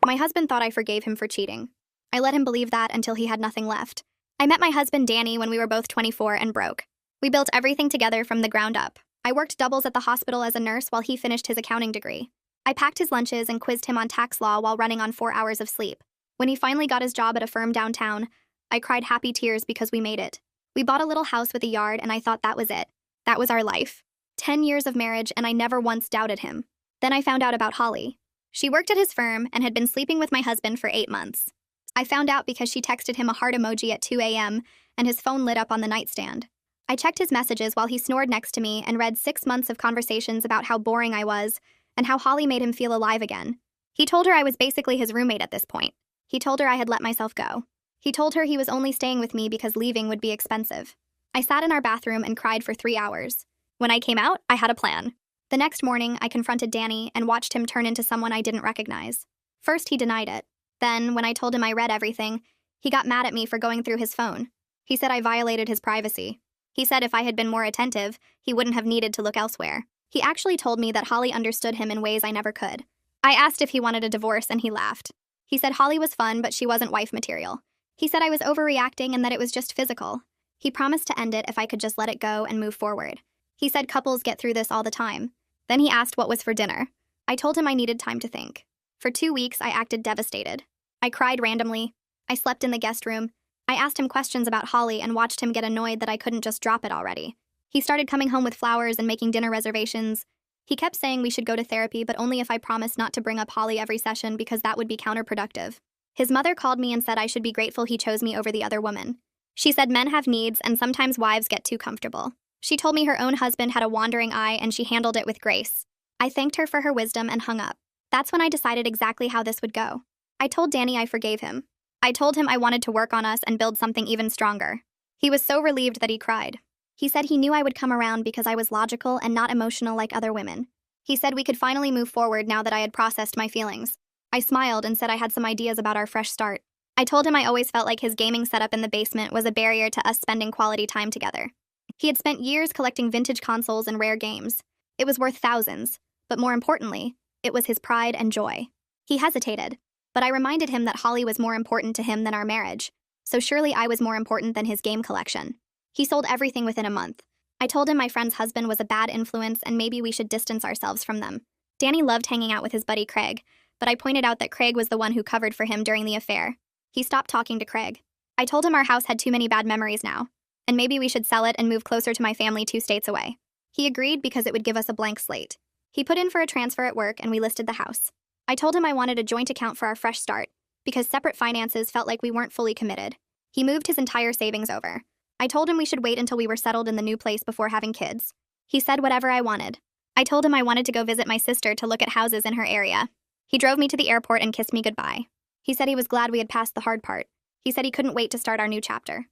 My husband thought I forgave him for cheating. I let him believe that until he had nothing left. I met my husband Danny when we were both 24 and broke. We built everything together from the ground up. I worked doubles at the hospital as a nurse while he finished his accounting degree. I packed his lunches and quizzed him on tax law while running on 4 hours of sleep. When he finally got his job at a firm downtown, I cried happy tears because we made it. We bought a little house with a yard and I thought that was it. That was our life. 10 years of marriage and I never once doubted him. Then I found out about Holly. She worked at his firm and had been sleeping with my husband for 8 months. I found out because she texted him a heart emoji at 2 a.m. and his phone lit up on the nightstand. I checked his messages while he snored next to me and read 6 months of conversations about how boring I was and how Holly made him feel alive again. He told her I was basically his roommate at this point. He told her I had let myself go. He told her he was only staying with me because leaving would be expensive. I sat in our bathroom and cried for 3 hours. When I came out, I had a plan. The next morning, I confronted Danny and watched him turn into someone I didn't recognize. First, he denied it. Then, when I told him I read everything, he got mad at me for going through his phone. He said I violated his privacy. He said if I had been more attentive, he wouldn't have needed to look elsewhere. He actually told me that Holly understood him in ways I never could. I asked if he wanted a divorce and he laughed. He said Holly was fun, but she wasn't wife material. He said I was overreacting and that it was just physical. He promised to end it if I could just let it go and move forward. He said couples get through this all the time. Then he asked what was for dinner. I told him I needed time to think. For 2 weeks, I acted devastated. I cried randomly. I slept in the guest room. I asked him questions about Holly and watched him get annoyed that I couldn't just drop it already. He started coming home with flowers and making dinner reservations. He kept saying we should go to therapy, but only if I promised not to bring up Holly every session because that would be counterproductive. His mother called me and said I should be grateful he chose me over the other woman. She said men have needs and sometimes wives get too comfortable. She told me her own husband had a wandering eye and she handled it with grace. I thanked her for her wisdom and hung up. That's when I decided exactly how this would go. I told Danny I forgave him. I told him I wanted to work on us and build something even stronger. He was so relieved that he cried. He said he knew I would come around because I was logical and not emotional like other women. He said we could finally move forward now that I had processed my feelings. I smiled and said I had some ideas about our fresh start. I told him I always felt like his gaming setup in the basement was a barrier to us spending quality time together. He had spent years collecting vintage consoles and rare games. It was worth thousands, but more importantly, it was his pride and joy. He hesitated, but I reminded him that Holly was more important to him than our marriage, so surely I was more important than his game collection. He sold everything within a month. I told him my friend's husband was a bad influence and maybe we should distance ourselves from them. Danny loved hanging out with his buddy Craig, but I pointed out that Craig was the one who covered for him during the affair. He stopped talking to Craig. I told him our house had too many bad memories now, and maybe we should sell it and move closer to my family 2 states away. He agreed because it would give us a blank slate. He put in for a transfer at work and we listed the house. I told him I wanted a joint account for our fresh start, because separate finances felt like we weren't fully committed. He moved his entire savings over. I told him we should wait until we were settled in the new place before having kids. He said whatever I wanted. I told him I wanted to go visit my sister to look at houses in her area. He drove me to the airport and kissed me goodbye. He said he was glad we had passed the hard part. He said he couldn't wait to start our new chapter.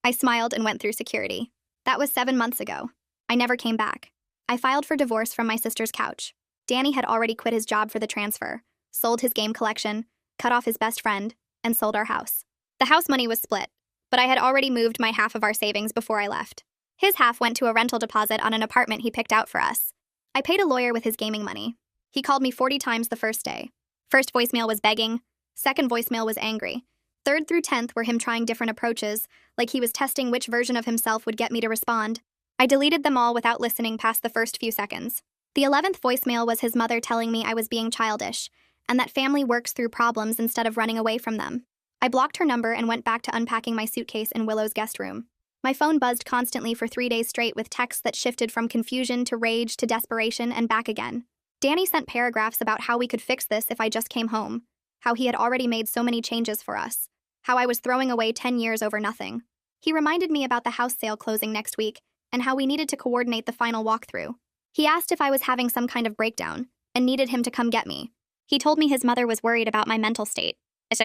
I smiled and went through security. That was 7 months ago. I never came back. I filed for divorce from my sister's couch. Danny had already quit his job for the transfer, sold his game collection, cut off his best friend, and sold our house. The house money was split, but I had already moved my half of our savings before I left. His half went to a rental deposit on an apartment he picked out for us. I paid a lawyer with his gaming money. He called me 40 times the first day. First voicemail was begging. Second voicemail was angry. Third through 10th were him trying different approaches, like he was testing which version of himself would get me to respond. I deleted them all without listening past the first few seconds. The 11th voicemail was his mother telling me I was being childish, and that family works through problems instead of running away from them. I blocked her number and went back to unpacking my suitcase in Willow's guest room. My phone buzzed constantly for 3 days straight with texts that shifted from confusion to rage to desperation and back again. Danny sent paragraphs about how we could fix this if I just came home, how he had already made so many changes for us, how I was throwing away 10 years over nothing. He reminded me about the house sale closing next week and how we needed to coordinate the final walkthrough. He asked if I was having some kind of breakdown and needed him to come get me. He told me his mother was worried about my mental state.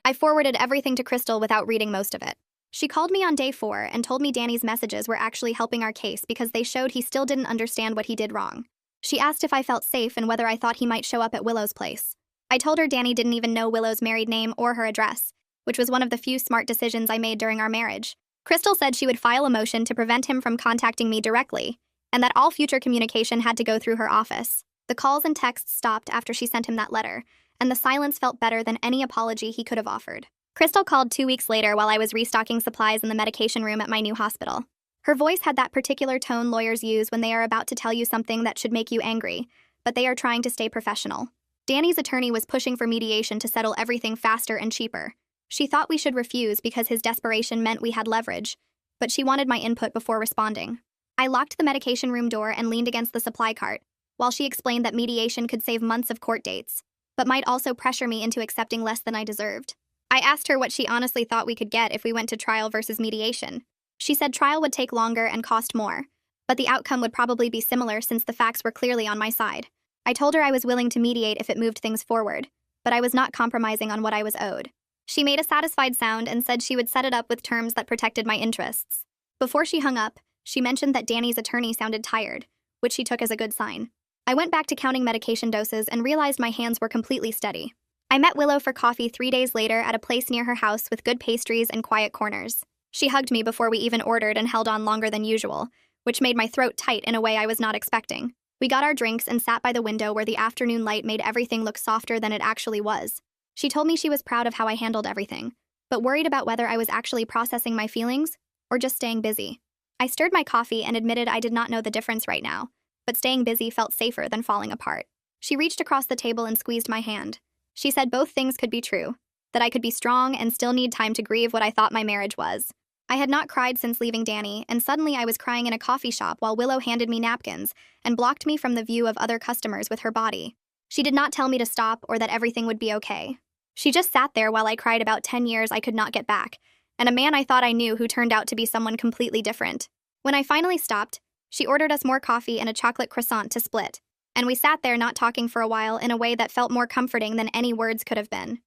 I forwarded everything to Crystal without reading most of it. She called me on day 4 and told me Danny's messages were actually helping our case because they showed he still didn't understand what he did wrong. She asked if I felt safe and whether I thought he might show up at Willow's place. I told her Danny didn't even know Willow's married name or her address, which was one of the few smart decisions I made during our marriage. Crystal said she would file a motion to prevent him from contacting me directly, and that all future communication had to go through her office. The calls and texts stopped after she sent him that letter, and the silence felt better than any apology he could have offered. Crystal called 2 weeks later while I was restocking supplies in the medication room at my new hospital. Her voice had that particular tone lawyers use when they are about to tell you something that should make you angry, but they are trying to stay professional. Danny's attorney was pushing for mediation to settle everything faster and cheaper. She thought we should refuse because his desperation meant we had leverage, but she wanted my input before responding. I locked the medication room door and leaned against the supply cart, while she explained that mediation could save months of court dates, but might also pressure me into accepting less than I deserved. I asked her what she honestly thought we could get if we went to trial versus mediation. She said trial would take longer and cost more, but the outcome would probably be similar since the facts were clearly on my side. I told her I was willing to mediate if it moved things forward, but I was not compromising on what I was owed. She made a satisfied sound and said she would set it up with terms that protected my interests. Before she hung up, she mentioned that Danny's attorney sounded tired, which she took as a good sign. I went back to counting medication doses and realized my hands were completely steady. I met Willow for coffee 3 days later at a place near her house with good pastries and quiet corners. She hugged me before we even ordered and held on longer than usual, which made my throat tight in a way I was not expecting. We got our drinks and sat by the window where the afternoon light made everything look softer than it actually was. She told me she was proud of how I handled everything, but worried about whether I was actually processing my feelings or just staying busy. I stirred my coffee and admitted I did not know the difference right now, but staying busy felt safer than falling apart. She reached across the table and squeezed my hand. She said both things could be true, that I could be strong and still need time to grieve what I thought my marriage was. I had not cried since leaving Danny, and suddenly I was crying in a coffee shop while Willow handed me napkins and blocked me from the view of other customers with her body. She did not tell me to stop or that everything would be okay. She just sat there while I cried about 10 years I could not get back, and a man I thought I knew who turned out to be someone completely different. When I finally stopped, she ordered us more coffee and a chocolate croissant to split, and we sat there not talking for a while in a way that felt more comforting than any words could have been.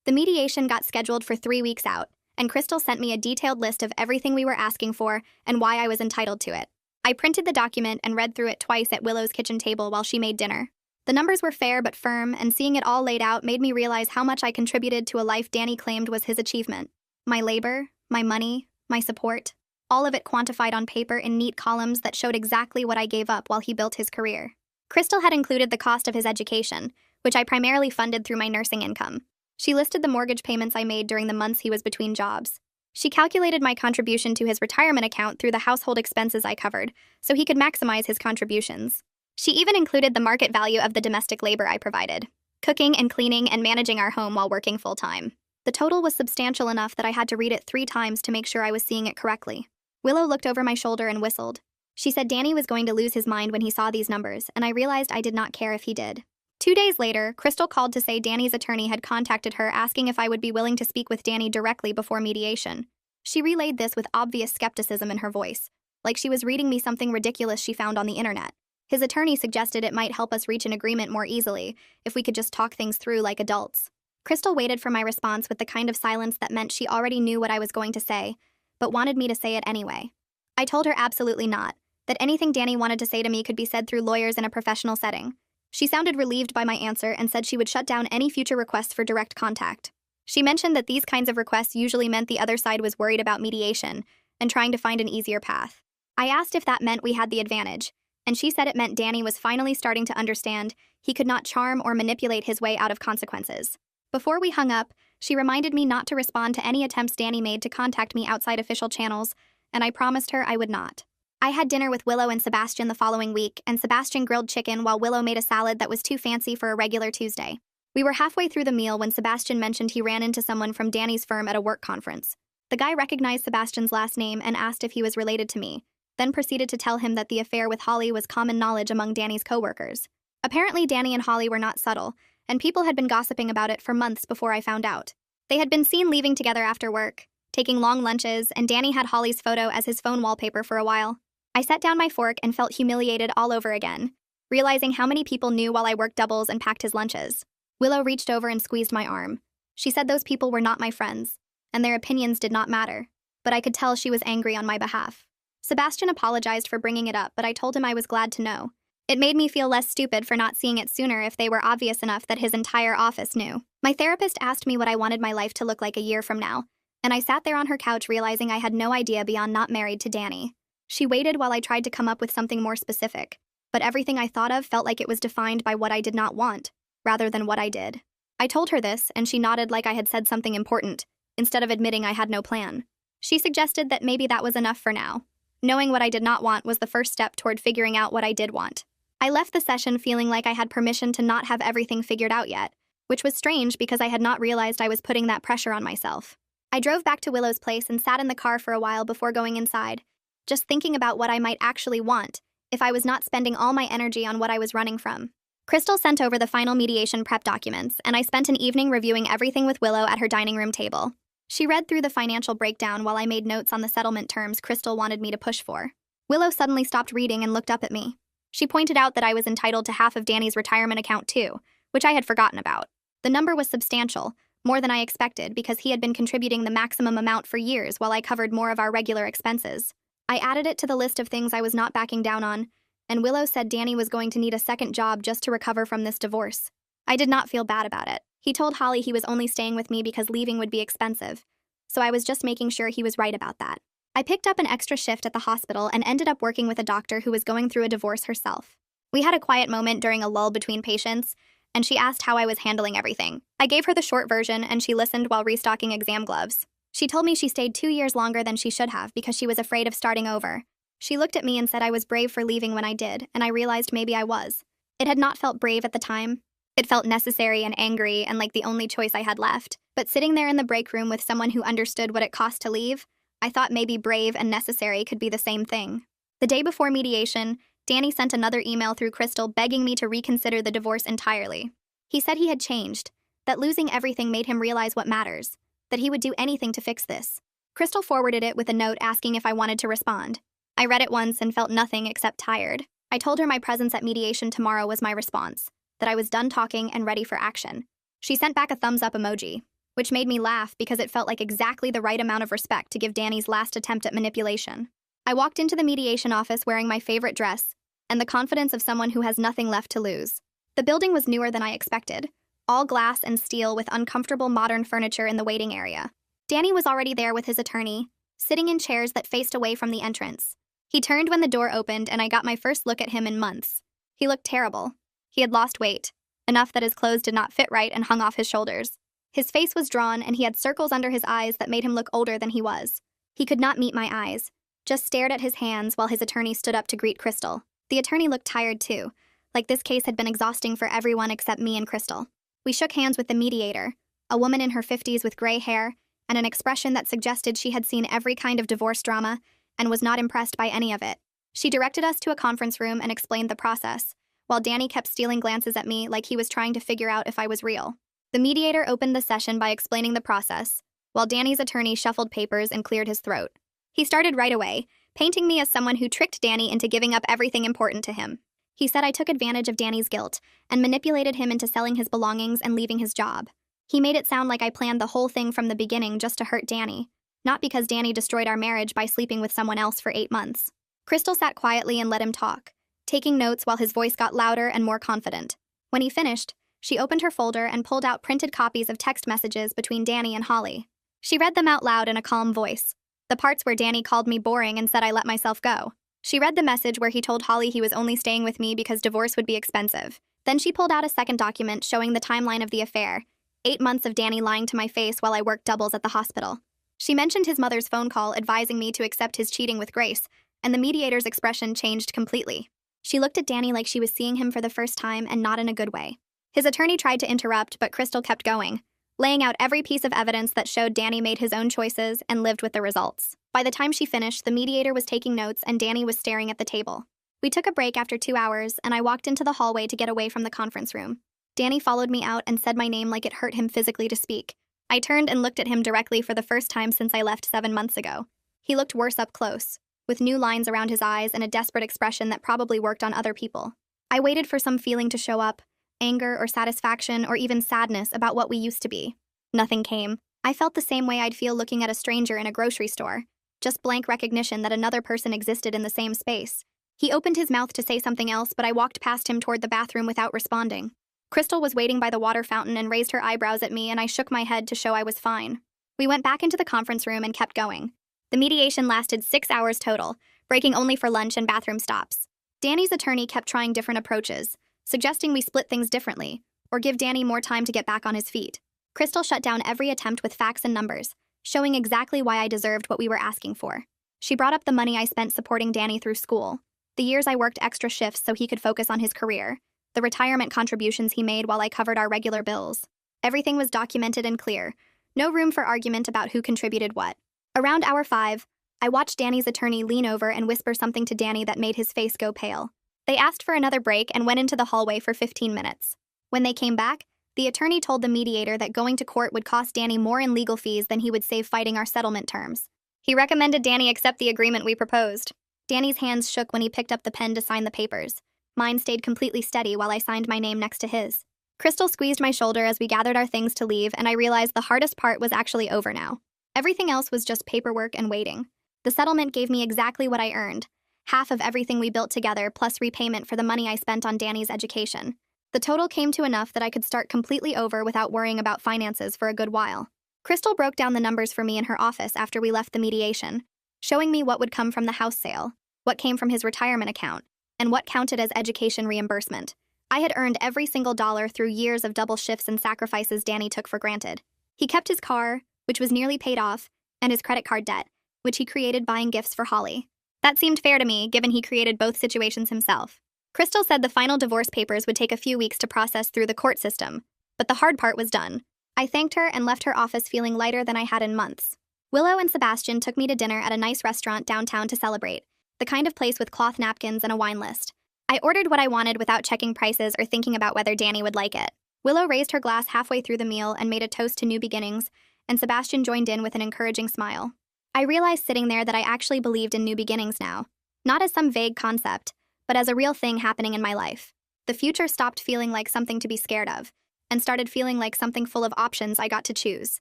The mediation got scheduled for 3 weeks out, and Crystal sent me a detailed list of everything we were asking for and why I was entitled to it. I printed the document and read through it twice at Willow's kitchen table while she made dinner. The numbers were fair but firm, and seeing it all laid out made me realize how much I contributed to a life Danny claimed was his achievement. My labor, my money, my support, all of it quantified on paper in neat columns that showed exactly what I gave up while he built his career. Crystal had included the cost of his education, which I primarily funded through my nursing income. She listed the mortgage payments I made during the months he was between jobs. She calculated my contribution to his retirement account through the household expenses I covered, so he could maximize his contributions. She even included the market value of the domestic labor I provided, cooking and cleaning and managing our home while working full-time. The total was substantial enough that I had to read it 3 times to make sure I was seeing it correctly. Willow looked over my shoulder and whistled. She said Danny was going to lose his mind when he saw these numbers, and I realized I did not care if he did. 2 days later, Crystal called to say Danny's attorney had contacted her asking if I would be willing to speak with Danny directly before mediation. She relayed this with obvious skepticism in her voice, like she was reading me something ridiculous she found on the internet. His attorney suggested it might help us reach an agreement more easily if we could just talk things through like adults. Crystal waited for my response with the kind of silence that meant she already knew what I was going to say, but wanted me to say it anyway. I told her absolutely not, that anything Danny wanted to say to me could be said through lawyers in a professional setting. She sounded relieved by my answer and said she would shut down any future requests for direct contact. She mentioned that these kinds of requests usually meant the other side was worried about mediation and trying to find an easier path. I asked if that meant we had the advantage, and she said it meant Danny was finally starting to understand he could not charm or manipulate his way out of consequences. Before we hung up, she reminded me not to respond to any attempts Danny made to contact me outside official channels, and I promised her I would not. I had dinner with Willow and Sebastian the following week, and Sebastian grilled chicken while Willow made a salad that was too fancy for a regular Tuesday. We were halfway through the meal when Sebastian mentioned he ran into someone from Danny's firm at a work conference. The guy recognized Sebastian's last name and asked if he was related to me, then proceeded to tell him that the affair with Holly was common knowledge among Danny's coworkers. Apparently, Danny and Holly were not subtle, and people had been gossiping about it for months before I found out. They had been seen leaving together after work, taking long lunches, and Danny had Holly's photo as his phone wallpaper for a while. I set down my fork and felt humiliated all over again, realizing how many people knew while I worked doubles and packed his lunches. Willow reached over and squeezed my arm. She said those people were not my friends, and their opinions did not matter, but I could tell she was angry on my behalf. Sebastian apologized for bringing it up, but I told him I was glad to know. It made me feel less stupid for not seeing it sooner if they were obvious enough that his entire office knew. My therapist asked me what I wanted my life to look like a year from now, and I sat there on her couch realizing I had no idea beyond not married to Danny. She waited while I tried to come up with something more specific, but everything I thought of felt like it was defined by what I did not want, rather than what I did. I told her this, and she nodded like I had said something important, instead of admitting I had no plan. She suggested that maybe that was enough for now. Knowing what I did not want was the first step toward figuring out what I did want. I left the session feeling like I had permission to not have everything figured out yet, which was strange because I had not realized I was putting that pressure on myself. I drove back to Willow's place and sat in the car for a while before going inside, just thinking about what I might actually want if I was not spending all my energy on what I was running from. Crystal sent over the final mediation prep documents, and I spent an evening reviewing everything with Willow at her dining room table. She read through the financial breakdown while I made notes on the settlement terms Crystal wanted me to push for. Willow suddenly stopped reading and looked up at me. She pointed out that I was entitled to half of Danny's retirement account too, which I had forgotten about. The number was substantial, more than I expected because he had been contributing the maximum amount for years while I covered more of our regular expenses. I added it to the list of things I was not backing down on, and Willow said Danny was going to need a second job just to recover from this divorce. I did not feel bad about it. He told Holly he was only staying with me because leaving would be expensive, so I was just making sure he was right about that. I picked up an extra shift at the hospital and ended up working with a doctor who was going through a divorce herself. We had a quiet moment during a lull between patients, and she asked how I was handling everything. I gave her the short version, and she listened while restocking exam gloves. She told me she stayed 2 years longer than she should have because she was afraid of starting over. She looked at me and said I was brave for leaving when I did, and I realized maybe I was. It had not felt brave at the time. It felt necessary and angry and like the only choice I had left. But sitting there in the break room with someone who understood what it cost to leave, I thought maybe brave and necessary could be the same thing. The day before mediation, Danny sent another email through Crystal begging me to reconsider the divorce entirely. He said he had changed, that losing everything made him realize what matters, that he would do anything to fix this. Crystal forwarded it with a note asking if I wanted to respond. I read it once and felt nothing except tired. I told her my presence at mediation tomorrow was my response, that I was done talking and ready for action. She sent back a thumbs-up emoji, which made me laugh because it felt like exactly the right amount of respect to give Danny's last attempt at manipulation. I walked into the mediation office wearing my favorite dress and the confidence of someone who has nothing left to lose. The building was newer than I expected, all glass and steel with uncomfortable modern furniture in the waiting area. Danny was already there with his attorney, sitting in chairs that faced away from the entrance. He turned when the door opened and I got my first look at him in months. He looked terrible. He had lost weight, enough that his clothes did not fit right and hung off his shoulders. His face was drawn and he had circles under his eyes that made him look older than he was. He could not meet my eyes, just stared at his hands while his attorney stood up to greet Crystal. The attorney looked tired too, like this case had been exhausting for everyone except me and Crystal. We shook hands with the mediator, a woman in her 50s with gray hair and an expression that suggested she had seen every kind of divorce drama and was not impressed by any of it. She directed us to a conference room and explained the process, while Danny kept stealing glances at me like he was trying to figure out if I was real. The mediator opened the session by explaining the process, while Danny's attorney shuffled papers and cleared his throat. He started right away, painting me as someone who tricked Danny into giving up everything important to him. He said I took advantage of Danny's guilt and manipulated him into selling his belongings and leaving his job. He made it sound like I planned the whole thing from the beginning just to hurt Danny, not because Danny destroyed our marriage by sleeping with someone else for 8 months. Crystal sat quietly and let him talk, taking notes while his voice got louder and more confident. When he finished, she opened her folder and pulled out printed copies of text messages between Danny and Holly. She read them out loud in a calm voice, the parts where Danny called me boring and said I let myself go. She read the message where he told Holly he was only staying with me because divorce would be expensive. Then she pulled out a second document showing the timeline of the affair, 8 months of Danny lying to my face while I worked doubles at the hospital. She mentioned his mother's phone call advising me to accept his cheating with Grace, and the mediator's expression changed completely. She looked at Danny like she was seeing him for the first time and not in a good way. His attorney tried to interrupt, but Crystal kept going, laying out every piece of evidence that showed Danny made his own choices and lived with the results. By the time she finished, the mediator was taking notes and Danny was staring at the table. We took a break after 2 hours, and I walked into the hallway to get away from the conference room. Danny followed me out and said my name like it hurt him physically to speak. I turned and looked at him directly for the first time since I left 7 months ago. He looked worse up close, with new lines around his eyes and a desperate expression that probably worked on other people. I waited for some feeling to show up, anger or satisfaction or even sadness about what we used to be. Nothing came. I felt the same way I'd feel looking at a stranger in a grocery store, just blank recognition that another person existed in the same space. He opened his mouth to say something else, but I walked past him toward the bathroom without responding. Crystal was waiting by the water fountain and raised her eyebrows at me, and I shook my head to show I was fine. We went back into the conference room and kept going. The mediation lasted 6 hours total, breaking only for lunch and bathroom stops. Danny's attorney kept trying different approaches, suggesting we split things differently, or give Danny more time to get back on his feet. Crystal shut down every attempt with facts and numbers, showing exactly why I deserved what we were asking for. She brought up the money I spent supporting Danny through school, the years I worked extra shifts so he could focus on his career, the retirement contributions he made while I covered our regular bills. Everything was documented and clear. No room for argument about who contributed what. Around hour 5, I watched Danny's attorney lean over and whisper something to Danny that made his face go pale. They asked for another break and went into the hallway for 15 minutes. When they came back, the attorney told the mediator that going to court would cost Danny more in legal fees than he would save fighting our settlement terms. He recommended Danny accept the agreement we proposed. Danny's hands shook when he picked up the pen to sign the papers. Mine stayed completely steady while I signed my name next to his. Crystal squeezed my shoulder as we gathered our things to leave, and I realized the hardest part was actually over now. Everything else was just paperwork and waiting. The settlement gave me exactly what I earned, half of everything we built together plus repayment for the money I spent on Danny's education. The total came to enough that I could start completely over without worrying about finances for a good while. Crystal broke down the numbers for me in her office after we left the mediation, showing me what would come from the house sale, what came from his retirement account, and what counted as education reimbursement. I had earned every single dollar through years of double shifts and sacrifices Danny took for granted. He kept his car, which was nearly paid off, and his credit card debt, which he created buying gifts for Holly. That seemed fair to me, given he created both situations himself. Crystal said the final divorce papers would take a few weeks to process through the court system, but the hard part was done. I thanked her and left her office feeling lighter than I had in months. Willow and Sebastian took me to dinner at a nice restaurant downtown to celebrate, the kind of place with cloth napkins and a wine list. I ordered what I wanted without checking prices or thinking about whether Danny would like it. Willow raised her glass halfway through the meal and made a toast to new beginnings, and Sebastian joined in with an encouraging smile. I realized sitting there that I actually believed in new beginnings now, not as some vague concept, but as a real thing happening in my life. The future stopped feeling like something to be scared of, and started feeling like something full of options I got to choose.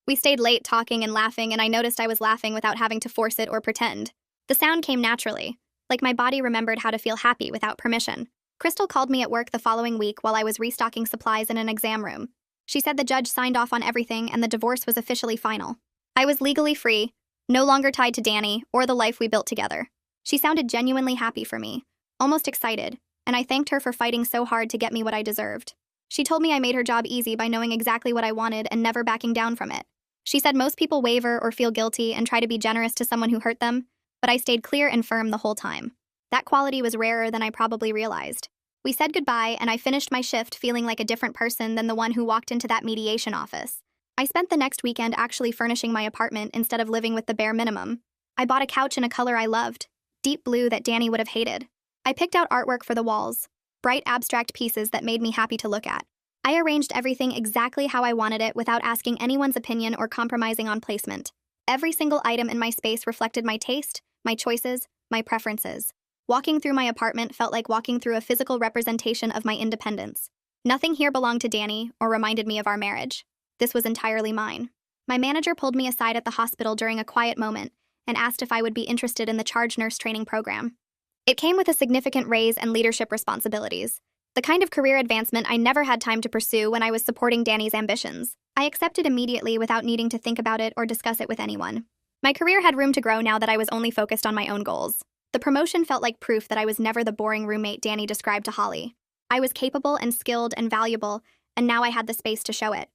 We stayed late talking and laughing, and I noticed I was laughing without having to force it or pretend. The sound came naturally, like my body remembered how to feel happy without permission. Crystal called me at work the following week while I was restocking supplies in an exam room. She said the judge signed off on everything and the divorce was officially final. I was legally free, no longer tied to Danny or the life we built together. She sounded genuinely happy for me, almost excited, and I thanked her for fighting so hard to get me what I deserved. She told me I made her job easy by knowing exactly what I wanted and never backing down from it. She said most people waver or feel guilty and try to be generous to someone who hurt them, but I stayed clear and firm the whole time. That quality was rarer than I probably realized. We said goodbye, and I finished my shift feeling like a different person than the one who walked into that mediation office. I spent the next weekend actually furnishing my apartment instead of living with the bare minimum. I bought a couch in a color I loved, deep blue that Danny would have hated. I picked out artwork for the walls, bright abstract pieces that made me happy to look at. I arranged everything exactly how I wanted it without asking anyone's opinion or compromising on placement. Every single item in my space reflected my taste, my choices, my preferences. Walking through my apartment felt like walking through a physical representation of my independence. Nothing here belonged to Danny or reminded me of our marriage. This was entirely mine. My manager pulled me aside at the hospital during a quiet moment and asked if I would be interested in the charge nurse training program. It came with a significant raise and leadership responsibilities, the kind of career advancement I never had time to pursue when I was supporting Danny's ambitions. I accepted immediately without needing to think about it or discuss it with anyone. My career had room to grow now that I was only focused on my own goals. The promotion felt like proof that I was never the boring roommate Danny described to Holly. I was capable and skilled and valuable, and now I had the space to show it.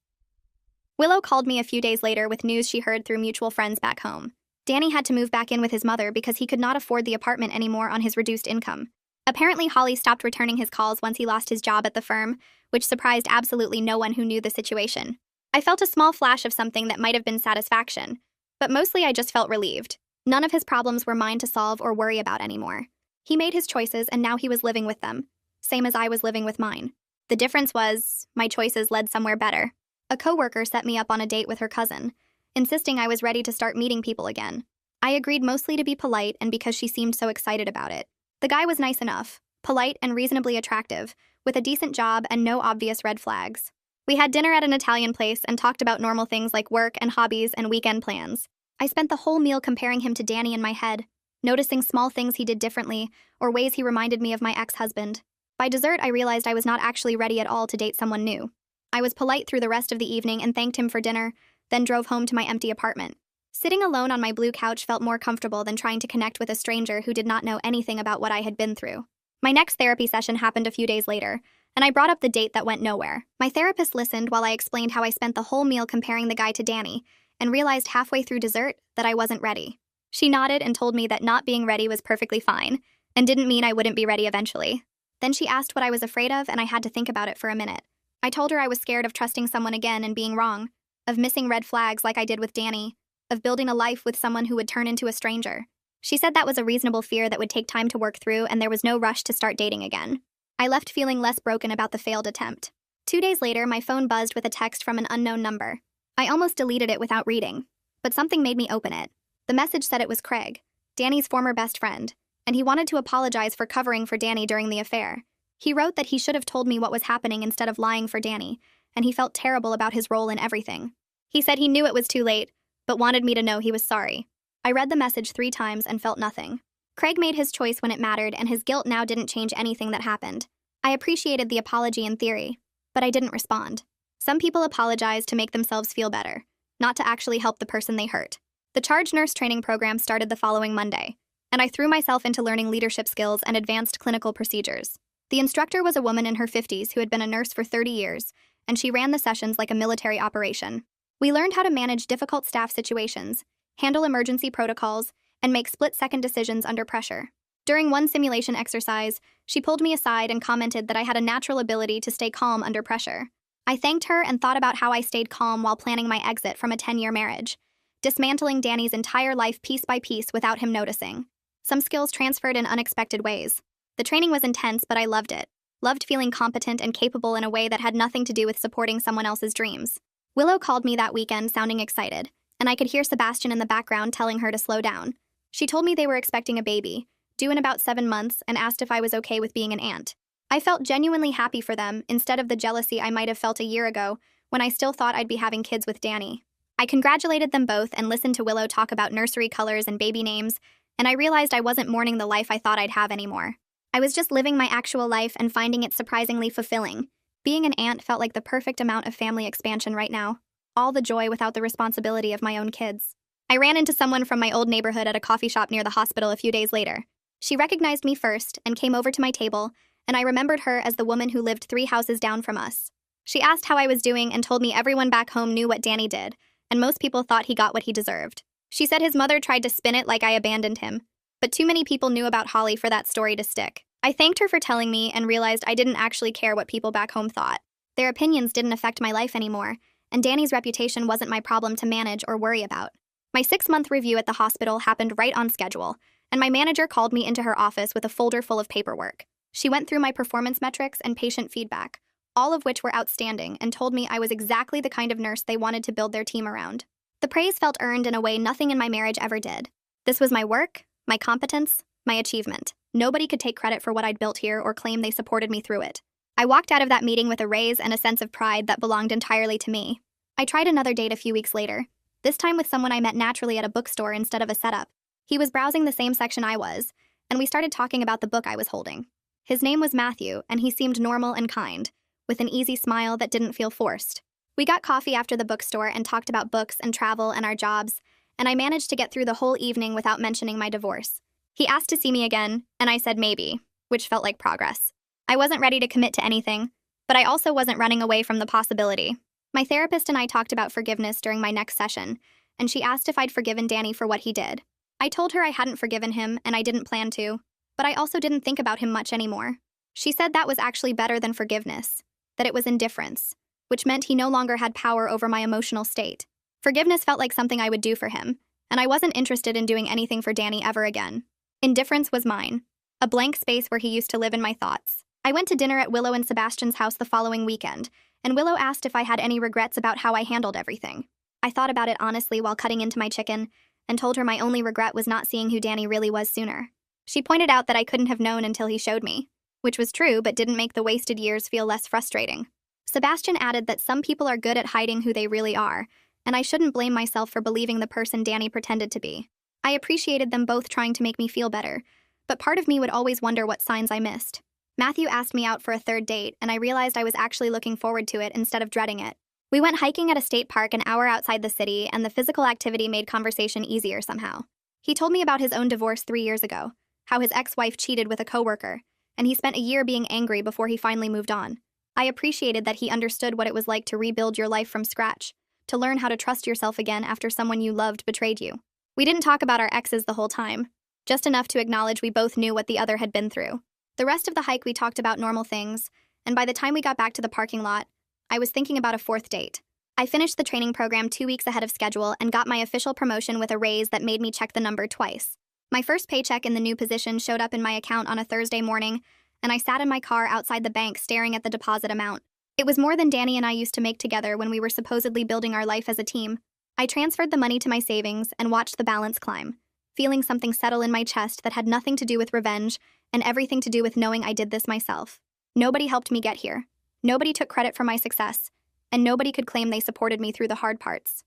Willow called me a few days later with news she heard through mutual friends back home. Danny had to move back in with his mother because he could not afford the apartment anymore on his reduced income. Apparently, Holly stopped returning his calls once he lost his job at the firm, which surprised absolutely no one who knew the situation. I felt a small flash of something that might have been satisfaction, but mostly I just felt relieved. None of his problems were mine to solve or worry about anymore. He made his choices, and now he was living with them, same as I was living with mine. The difference was, my choices led somewhere better. A coworker set me up on a date with her cousin, insisting I was ready to start meeting people again. I agreed mostly to be polite and because she seemed so excited about it. The guy was nice enough, polite and reasonably attractive, with a decent job and no obvious red flags. We had dinner at an Italian place and talked about normal things like work and hobbies and weekend plans. I spent the whole meal comparing him to Danny in my head, noticing small things he did differently or ways he reminded me of my ex-husband. By dessert, I realized I was not actually ready at all to date someone new. I was polite through the rest of the evening and thanked him for dinner, then drove home to my empty apartment. Sitting alone on my blue couch felt more comfortable than trying to connect with a stranger who did not know anything about what I had been through. My next therapy session happened a few days later, and I brought up the date that went nowhere. My therapist listened while I explained how I spent the whole meal comparing the guy to Danny, and realized halfway through dessert that I wasn't ready. She nodded and told me that not being ready was perfectly fine, and didn't mean I wouldn't be ready eventually. Then she asked what I was afraid of, and I had to think about it for a minute. I told her I was scared of trusting someone again and being wrong, of missing red flags like I did with Danny, of building a life with someone who would turn into a stranger. She said that was a reasonable fear that would take time to work through, and there was no rush to start dating again. I left feeling less broken about the failed attempt. 2 days later, my phone buzzed with a text from an unknown number. I almost deleted it without reading, but something made me open it. The message said it was Craig, Danny's former best friend, and he wanted to apologize for covering for Danny during the affair. He wrote that he should have told me what was happening instead of lying for Danny, and he felt terrible about his role in everything. He said he knew it was too late, but wanted me to know he was sorry. I read the message 3 times and felt nothing. Craig made his choice when it mattered, and his guilt now didn't change anything that happened. I appreciated the apology in theory, but I didn't respond. Some people apologize to make themselves feel better, not to actually help the person they hurt. The charge nurse training program started the following Monday, and I threw myself into learning leadership skills and advanced clinical procedures. The instructor was a woman in her 50s who had been a nurse for 30 years, and she ran the sessions like a military operation. We learned how to manage difficult staff situations, handle emergency protocols, and make split-second decisions under pressure. During one simulation exercise, she pulled me aside and commented that I had a natural ability to stay calm under pressure. I thanked her and thought about how I stayed calm while planning my exit from a 10-year marriage, dismantling Danny's entire life piece by piece without him noticing. Some skills transferred in unexpected ways. The training was intense, but I loved it. Loved feeling competent and capable in a way that had nothing to do with supporting someone else's dreams. Willow called me that weekend sounding excited, and I could hear Sebastian in the background telling her to slow down. She told me they were expecting a baby, due in about 7 months, and asked if I was okay with being an aunt. I felt genuinely happy for them instead of the jealousy I might have felt a year ago when I still thought I'd be having kids with Danny. I congratulated them both and listened to Willow talk about nursery colors and baby names, and I realized I wasn't mourning the life I thought I'd have anymore. I was just living my actual life and finding it surprisingly fulfilling. Being an aunt felt like the perfect amount of family expansion right now. All the joy without the responsibility of my own kids. I ran into someone from my old neighborhood at a coffee shop near the hospital a few days later. She recognized me first and came over to my table, and I remembered her as the woman who lived 3 houses down from us. She asked how I was doing and told me everyone back home knew what Danny did, and most people thought he got what he deserved. She said his mother tried to spin it like I abandoned him, but too many people knew about Holly for that story to stick. I thanked her for telling me and realized I didn't actually care what people back home thought. Their opinions didn't affect my life anymore, and Danny's reputation wasn't my problem to manage or worry about. My 6-month review at the hospital happened right on schedule, and my manager called me into her office with a folder full of paperwork. She went through my performance metrics and patient feedback, all of which were outstanding, and told me I was exactly the kind of nurse they wanted to build their team around. The praise felt earned in a way nothing in my marriage ever did. This was my work, my competence, my achievement. Nobody could take credit for what I'd built here or claim they supported me through it. I walked out of that meeting with a raise and a sense of pride that belonged entirely to me. I tried another date a few weeks later, this time with someone I met naturally at a bookstore instead of a setup. He was browsing the same section I was, and we started talking about the book I was holding. His name was Matthew, and he seemed normal and kind, with an easy smile that didn't feel forced. We got coffee after the bookstore and talked about books and travel and our jobs, and I managed to get through the whole evening without mentioning my divorce. He asked to see me again, and I said maybe, which felt like progress. I wasn't ready to commit to anything, but I also wasn't running away from the possibility. My therapist and I talked about forgiveness during my next session, and she asked if I'd forgiven Danny for what he did. I told her I hadn't forgiven him and I didn't plan to, but I also didn't think about him much anymore. She said that was actually better than forgiveness, that it was indifference, which meant he no longer had power over my emotional state. Forgiveness felt like something I would do for him, and I wasn't interested in doing anything for Danny ever again. Indifference was mine, a blank space where he used to live in my thoughts. I went to dinner at Willow and Sebastian's house the following weekend, and Willow asked if I had any regrets about how I handled everything. I thought about it honestly while cutting into my chicken, and told her my only regret was not seeing who Danny really was sooner. She pointed out that I couldn't have known until he showed me, which was true but didn't make the wasted years feel less frustrating. Sebastian added that some people are good at hiding who they really are, and I shouldn't blame myself for believing the person Danny pretended to be. I appreciated them both trying to make me feel better, but part of me would always wonder what signs I missed. Matthew asked me out for a 3rd date, and I realized I was actually looking forward to it instead of dreading it. We went hiking at a state park an hour outside the city, and the physical activity made conversation easier somehow. He told me about his own divorce 3 years ago, how his ex-wife cheated with a coworker, and he spent a year being angry before he finally moved on. I appreciated that he understood what it was like to rebuild your life from scratch, to learn how to trust yourself again after someone you loved betrayed you. We didn't talk about our exes the whole time, just enough to acknowledge we both knew what the other had been through. The rest of the hike we talked about normal things, and by the time we got back to the parking lot, I was thinking about a fourth date. I finished the training program 2 weeks ahead of schedule and got my official promotion with a raise that made me check the number twice. My first paycheck in the new position showed up in my account on a Thursday morning, and I sat in my car outside the bank staring at the deposit amount. It was more than Danny and I used to make together when we were supposedly building our life as a team. I transferred the money to my savings and watched the balance climb, feeling something settle in my chest that had nothing to do with revenge and everything to do with knowing I did this myself. Nobody helped me get here. Nobody took credit for my success, and nobody could claim they supported me through the hard parts.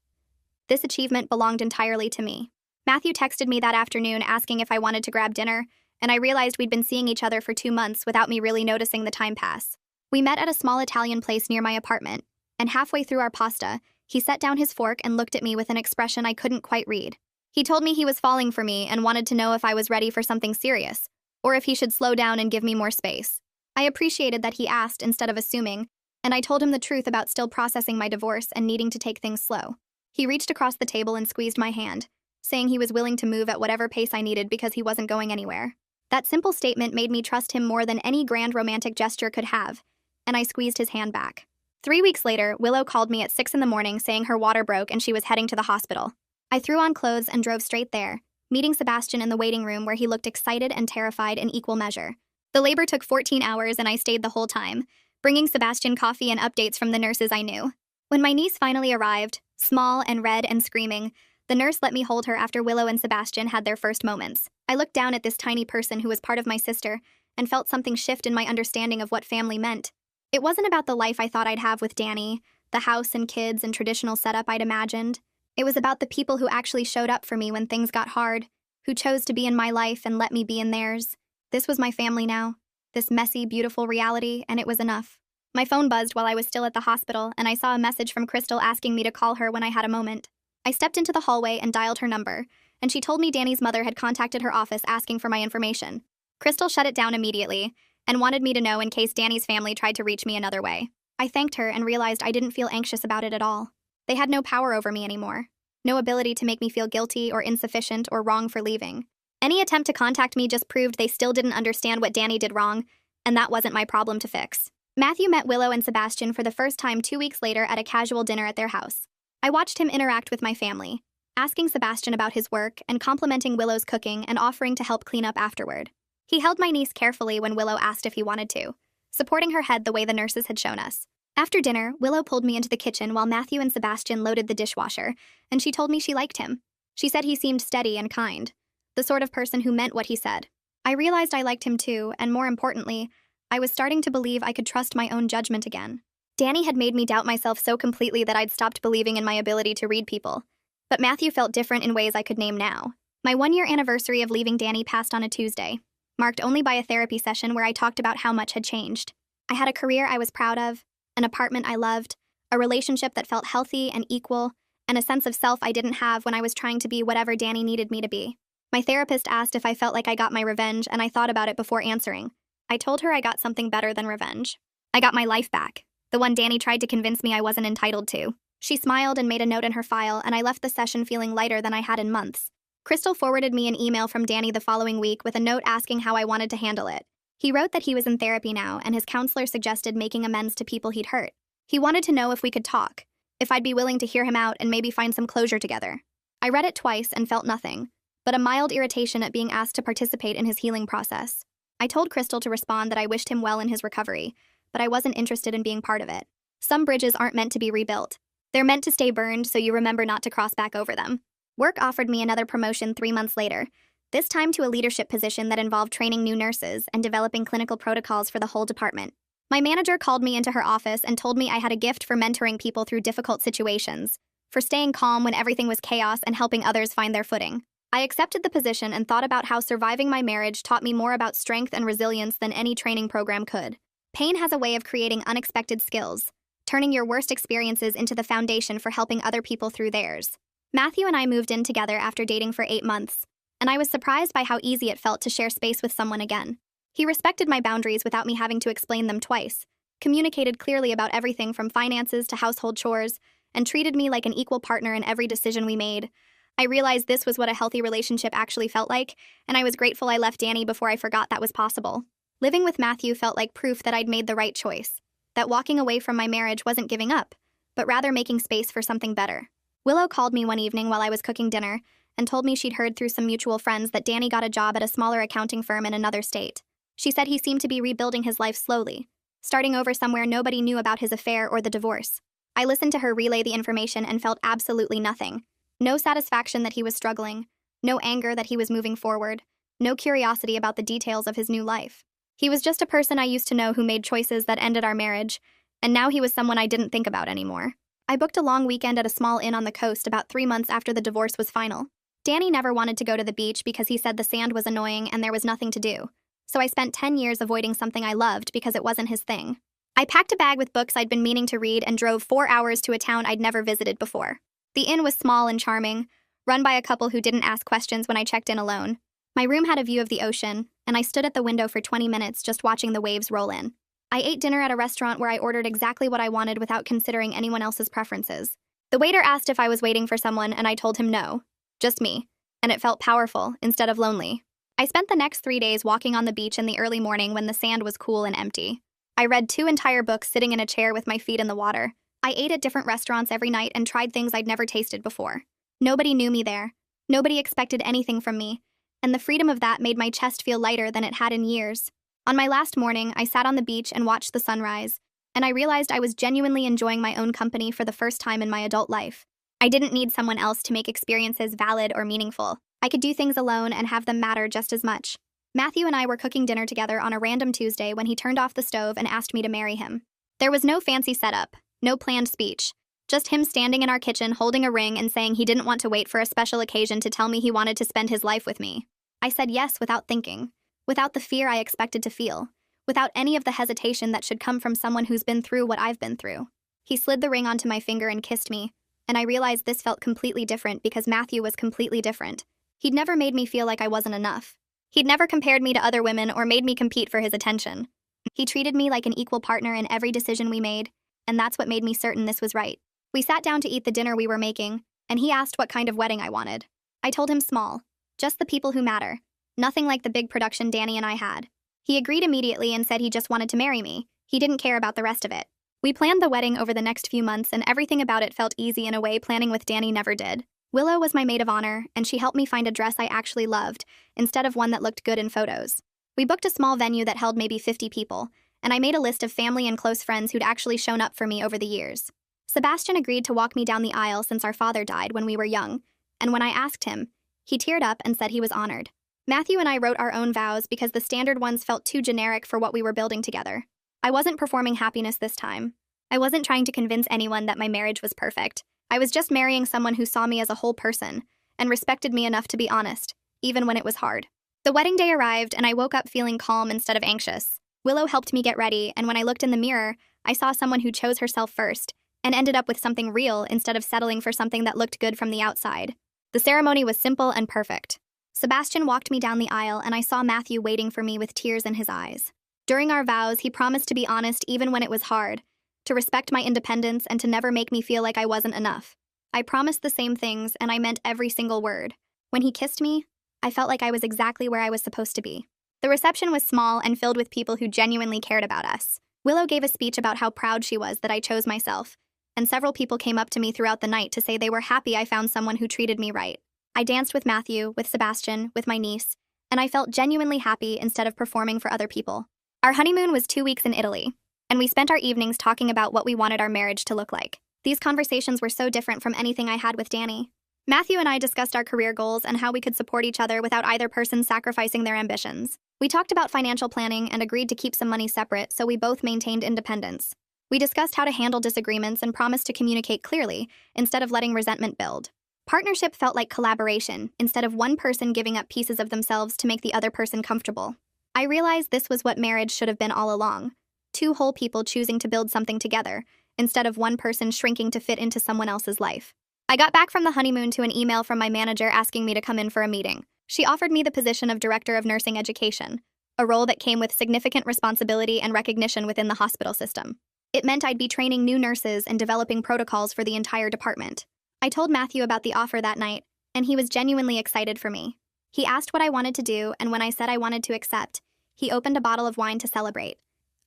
This achievement belonged entirely to me. Matthew texted me that afternoon asking if I wanted to grab dinner, and I realized we'd been seeing each other for 2 months without me really noticing the time pass. We met at a small Italian place near my apartment, and halfway through our pasta, he set down his fork and looked at me with an expression I couldn't quite read. He told me he was falling for me and wanted to know if I was ready for something serious, or if he should slow down and give me more space. I appreciated that he asked instead of assuming, and I told him the truth about still processing my divorce and needing to take things slow. He reached across the table and squeezed my hand, saying he was willing to move at whatever pace I needed because he wasn't going anywhere. That simple statement made me trust him more than any grand romantic gesture could have, and I squeezed his hand back. 3 weeks later, Willow called me at 6 in the morning saying her water broke and she was heading to the hospital. I threw on clothes and drove straight there, meeting Sebastian in the waiting room where he looked excited and terrified in equal measure. The labor took 14 hours and I stayed the whole time, bringing Sebastian coffee and updates from the nurses I knew. When my niece finally arrived, small and red and screaming, the nurse let me hold her after Willow and Sebastian had their first moments. I looked down at this tiny person who was part of my sister and felt something shift in my understanding of what family meant. It wasn't about the life I thought I'd have with Danny, the house and kids and traditional setup I'd imagined. It was about the people who actually showed up for me when things got hard, who chose to be in my life and let me be in theirs. This was my family now, this messy, beautiful reality, and it was enough. My phone buzzed while I was still at the hospital, and I saw a message from Crystal asking me to call her when I had a moment. I stepped into the hallway and dialed her number, and she told me Danny's mother had contacted her office asking for my information. Crystal shut it down immediately and wanted me to know in case Danny's family tried to reach me another way. I thanked her and realized I didn't feel anxious about it at all. They had no power over me anymore, no ability to make me feel guilty or insufficient or wrong for leaving. Any attempt to contact me just proved they still didn't understand what Danny did wrong, and that wasn't my problem to fix. Matthew met Willow and Sebastian for the first time 2 weeks later at a casual dinner at their house. I watched him interact with my family, asking Sebastian about his work and complimenting Willow's cooking and offering to help clean up afterward. He held my niece carefully when Willow asked if he wanted to, supporting her head the way the nurses had shown us. After dinner, Willow pulled me into the kitchen while Matthew and Sebastian loaded the dishwasher, and she told me she liked him. She said he seemed steady and kind, the sort of person who meant what he said. I realized I liked him too, and more importantly, I was starting to believe I could trust my own judgment again. Danny had made me doubt myself so completely that I'd stopped believing in my ability to read people. But Matthew felt different in ways I could name now. My 1-year anniversary of leaving Danny passed on a Tuesday, marked only by a therapy session where I talked about how much had changed. I had a career I was proud of, an apartment I loved, a relationship that felt healthy and equal, and a sense of self I didn't have when I was trying to be whatever Danny needed me to be. My therapist asked if I felt like I got my revenge, and I thought about it before answering. I told her I got something better than revenge. I got my life back, the one Danny tried to convince me I wasn't entitled to. She smiled and made a note in her file, and I left the session feeling lighter than I had in months. Crystal forwarded me an email from Danny the following week with a note asking how I wanted to handle it. He wrote that he was in therapy now, and his counselor suggested making amends to people he'd hurt. He wanted to know if we could talk, if I'd be willing to hear him out and maybe find some closure together. I read it twice and felt nothing, but a mild irritation at being asked to participate in his healing process. I told Crystal to respond that I wished him well in his recovery, but I wasn't interested in being part of it. Some bridges aren't meant to be rebuilt. They're meant to stay burned so you remember not to cross back over them. Work offered me another promotion 3 months later, this time to a leadership position that involved training new nurses and developing clinical protocols for the whole department. My manager called me into her office and told me I had a gift for mentoring people through difficult situations, for staying calm when everything was chaos and helping others find their footing. I accepted the position and thought about how surviving my marriage taught me more about strength and resilience than any training program could. Pain has a way of creating unexpected skills, turning your worst experiences into the foundation for helping other people through theirs. Matthew and I moved in together after dating for 8 months, and I was surprised by how easy it felt to share space with someone again. He respected my boundaries without me having to explain them twice, communicated clearly about everything from finances to household chores, and treated me like an equal partner in every decision we made. I realized this was what a healthy relationship actually felt like, and I was grateful I left Danny before I forgot that was possible. Living with Matthew felt like proof that I'd made the right choice, that walking away from my marriage wasn't giving up, but rather making space for something better. Willow called me one evening while I was cooking dinner and told me she'd heard through some mutual friends that Danny got a job at a smaller accounting firm in another state. She said he seemed to be rebuilding his life slowly, starting over somewhere nobody knew about his affair or the divorce. I listened to her relay the information and felt absolutely nothing. No satisfaction that he was struggling, no anger that he was moving forward, no curiosity about the details of his new life. He was just a person I used to know who made choices that ended our marriage, and now he was someone I didn't think about anymore. I booked a long weekend at a small inn on the coast about 3 months after the divorce was final. Danny never wanted to go to the beach because he said the sand was annoying and there was nothing to do. So I spent 10 years avoiding something I loved because it wasn't his thing. I packed a bag with books I'd been meaning to read and drove 4 hours to a town I'd never visited before. The inn was small and charming, run by a couple who didn't ask questions when I checked in alone. My room had a view of the ocean, and I stood at the window for 20 minutes just watching the waves roll in. I ate dinner at a restaurant where I ordered exactly what I wanted without considering anyone else's preferences. The waiter asked if I was waiting for someone, and I told him no, just me, and it felt powerful instead of lonely. I spent the next 3 days walking on the beach in the early morning when the sand was cool and empty. I read 2 entire books sitting in a chair with my feet in the water. I ate at different restaurants every night and tried things I'd never tasted before. Nobody knew me there. Nobody expected anything from me, and the freedom of that made my chest feel lighter than it had in years. On my last morning, I sat on the beach and watched the sunrise, and I realized I was genuinely enjoying my own company for the first time in my adult life. I didn't need someone else to make experiences valid or meaningful. I could do things alone and have them matter just as much. Matthew and I were cooking dinner together on a random Tuesday when he turned off the stove and asked me to marry him. There was no fancy setup, no planned speech, just him standing in our kitchen holding a ring and saying he didn't want to wait for a special occasion to tell me he wanted to spend his life with me. I said yes without thinking, without the fear I expected to feel, without any of the hesitation that should come from someone who's been through what I've been through. He slid the ring onto my finger and kissed me, and I realized this felt completely different because Matthew was completely different. He'd never made me feel like I wasn't enough. He'd never compared me to other women or made me compete for his attention. He treated me like an equal partner in every decision we made, and that's what made me certain this was right. We sat down to eat the dinner we were making, and he asked what kind of wedding I wanted. I told him small, just the people who matter, nothing like the big production Danny and I had. He agreed immediately and said he just wanted to marry me. He didn't care about the rest of it. We planned the wedding over the next few months, and everything about it felt easy in a way planning with Danny never did. Willow was my maid of honor, and she helped me find a dress I actually loved, instead of one that looked good in photos. We booked a small venue that held maybe 50 people, and I made a list of family and close friends who'd actually shown up for me over the years. Sebastian agreed to walk me down the aisle since our father died when we were young, and when I asked him, he teared up and said he was honored. Matthew and I wrote our own vows because the standard ones felt too generic for what we were building together. I wasn't performing happiness this time. I wasn't trying to convince anyone that my marriage was perfect. I was just marrying someone who saw me as a whole person and respected me enough to be honest, even when it was hard. The wedding day arrived, and I woke up feeling calm instead of anxious. Willow helped me get ready, and when I looked in the mirror, I saw someone who chose herself first and ended up with something real instead of settling for something that looked good from the outside. The ceremony was simple and perfect. Sebastian walked me down the aisle, and I saw Matthew waiting for me with tears in his eyes. During our vows, he promised to be honest even when it was hard, to respect my independence, and to never make me feel like I wasn't enough. I promised the same things, and I meant every single word. When he kissed me, I felt like I was exactly where I was supposed to be. The reception was small and filled with people who genuinely cared about us. Willow gave a speech about how proud she was that I chose myself, and several people came up to me throughout the night to say they were happy I found someone who treated me right. I danced with Matthew, with Sebastian, with my niece, and I felt genuinely happy instead of performing for other people. Our honeymoon was 2 weeks in Italy, and we spent our evenings talking about what we wanted our marriage to look like. These conversations were so different from anything I had with Danny. Matthew and I discussed our career goals and how we could support each other without either person sacrificing their ambitions. We talked about financial planning and agreed to keep some money separate so we both maintained independence. We discussed how to handle disagreements and promised to communicate clearly instead of letting resentment build. Partnership felt like collaboration instead of one person giving up pieces of themselves to make the other person comfortable. I realized this was what marriage should have been all along. 2 whole people choosing to build something together, instead of one person shrinking to fit into someone else's life. I got back from the honeymoon to an email from my manager asking me to come in for a meeting. She offered me the position of Director of Nursing Education, a role that came with significant responsibility and recognition within the hospital system. It meant I'd be training new nurses and developing protocols for the entire department. I told Matthew about the offer that night, and he was genuinely excited for me. He asked what I wanted to do, and when I said I wanted to accept, he opened a bottle of wine to celebrate.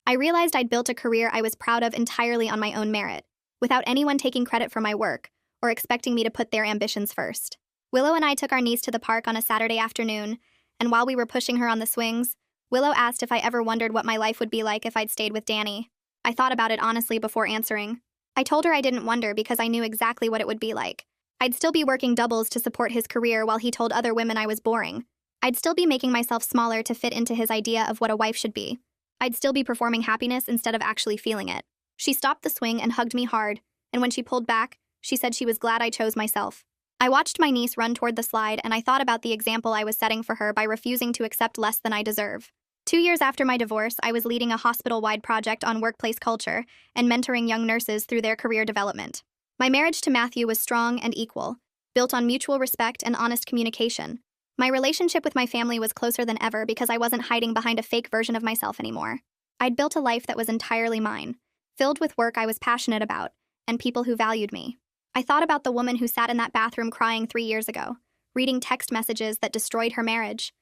I realized I'd built a career I was proud of entirely on my own merit, without anyone taking credit for my work or expecting me to put their ambitions first. Willow and I took our niece to the park on a Saturday afternoon, and while we were pushing her on the swings, Willow asked if I ever wondered what my life would be like if I'd stayed with Danny. I thought about it honestly before answering. I told her I didn't wonder because I knew exactly what it would be like. I'd still be working doubles to support his career while he told other women I was boring. I'd still be making myself smaller to fit into his idea of what a wife should be. I'd still be performing happiness instead of actually feeling it. She stopped the swing and hugged me hard, and when she pulled back, she said she was glad I chose myself. I watched my niece run toward the slide, and I thought about the example I was setting for her by refusing to accept less than I deserve. 2 years after my divorce, I was leading a hospital-wide project on workplace culture and mentoring young nurses through their career development. My marriage to Matthew was strong and equal, built on mutual respect and honest communication. My relationship with my family was closer than ever because I wasn't hiding behind a fake version of myself anymore. I'd built a life that was entirely mine, filled with work I was passionate about, and people who valued me. I thought about the woman who sat in that bathroom crying 3 years ago, reading text messages that destroyed her marriage.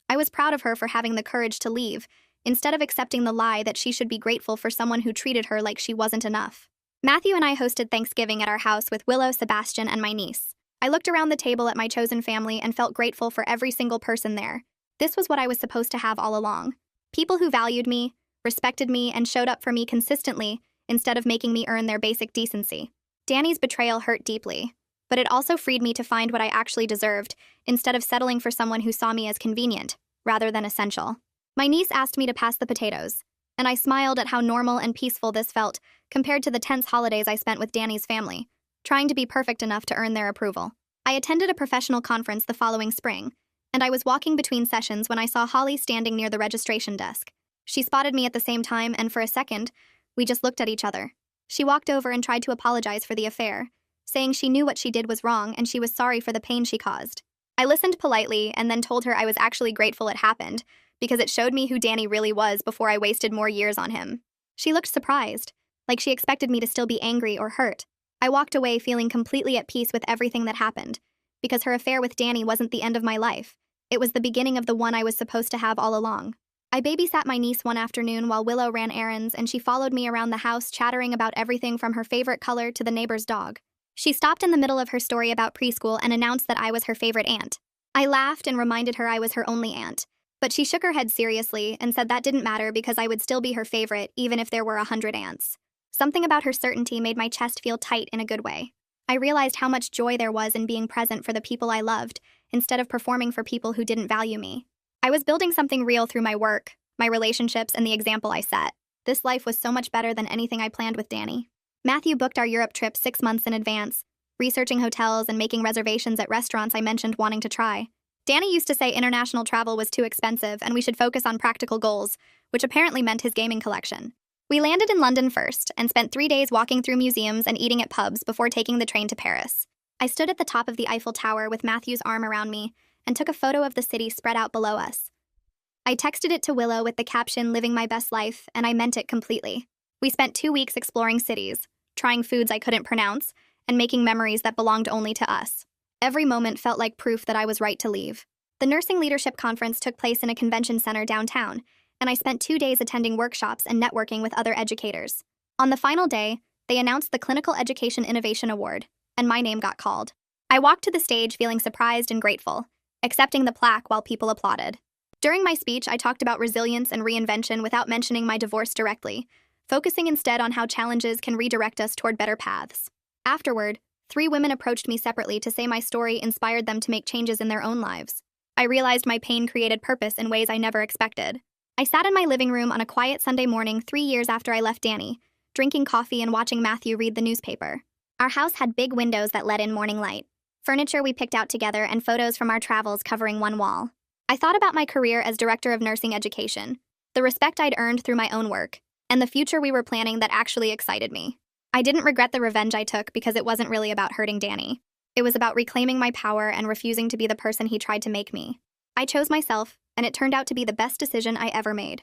I was proud of her for having the courage to leave, instead of accepting the lie that she should be grateful for someone who treated her like she wasn't enough. Matthew and I hosted Thanksgiving at our house with Willow, Sebastian, and my niece. I looked around the table at my chosen family and felt grateful for every single person there. This was what I was supposed to have all along. People who valued me, respected me, and showed up for me consistently instead of making me earn their basic decency. Danny's betrayal hurt deeply, but it also freed me to find what I actually deserved instead of settling for someone who saw me as convenient, rather than essential. My niece asked me to pass the potatoes, and I smiled at how normal and peaceful this felt compared to the tense holidays I spent with Danny's family, trying to be perfect enough to earn their approval. I attended a professional conference the following spring, and I was walking between sessions when I saw Holly standing near the registration desk. She spotted me at the same time, and for a second, we just looked at each other. She walked over and tried to apologize for the affair, saying she knew what she did was wrong and she was sorry for the pain she caused. I listened politely and then told her I was actually grateful it happened, because it showed me who Danny really was before I wasted more years on him. She looked surprised, like she expected me to still be angry or hurt. I walked away feeling completely at peace with everything that happened, because her affair with Danny wasn't the end of my life. It was the beginning of the one I was supposed to have all along. I babysat my niece one afternoon while Willow ran errands, and she followed me around the house chattering about everything from her favorite color to the neighbor's dog. She stopped in the middle of her story about preschool and announced that I was her favorite aunt. I laughed and reminded her I was her only aunt, but she shook her head seriously and said that didn't matter because I would still be her favorite even if there were 100 aunts. Something about her certainty made my chest feel tight in a good way. I realized how much joy there was in being present for the people I loved instead of performing for people who didn't value me. I was building something real through my work, my relationships, and the example I set. This life was so much better than anything I planned with Danny. Matthew booked our Europe trip 6 months in advance, researching hotels and making reservations at restaurants I mentioned wanting to try. Danny used to say international travel was too expensive and we should focus on practical goals, which apparently meant his gaming collection. We landed in London first and spent 3 days walking through museums and eating at pubs before taking the train to Paris. I stood at the top of the Eiffel Tower with Matthew's arm around me and took a photo of the city spread out below us. I texted it to Willow with the caption, "Living my best life," and I meant it completely. We spent 2 weeks exploring cities, trying foods I couldn't pronounce, and making memories that belonged only to us. Every moment felt like proof that I was right to leave. The Nursing Leadership Conference took place in a convention center downtown, and I spent 2 days attending workshops and networking with other educators. On the final day, they announced the Clinical Education Innovation Award, and my name got called. I walked to the stage feeling surprised and grateful, accepting the plaque while people applauded. During my speech, I talked about resilience and reinvention without mentioning my divorce directly, focusing instead on how challenges can redirect us toward better paths. Afterward, 3 women approached me separately to say my story inspired them to make changes in their own lives. I realized my pain created purpose in ways I never expected. I sat in my living room on a quiet Sunday morning 3 years after I left Danny, drinking coffee and watching Matthew read the newspaper. Our house had big windows that let in morning light, furniture we picked out together, and photos from our travels covering one wall. I thought about my career as director of nursing education, the respect I'd earned through my own work, and the future we were planning that actually excited me. I didn't regret the revenge I took because it wasn't really about hurting Danny. It was about reclaiming my power and refusing to be the person he tried to make me. I chose myself, and it turned out to be the best decision I ever made.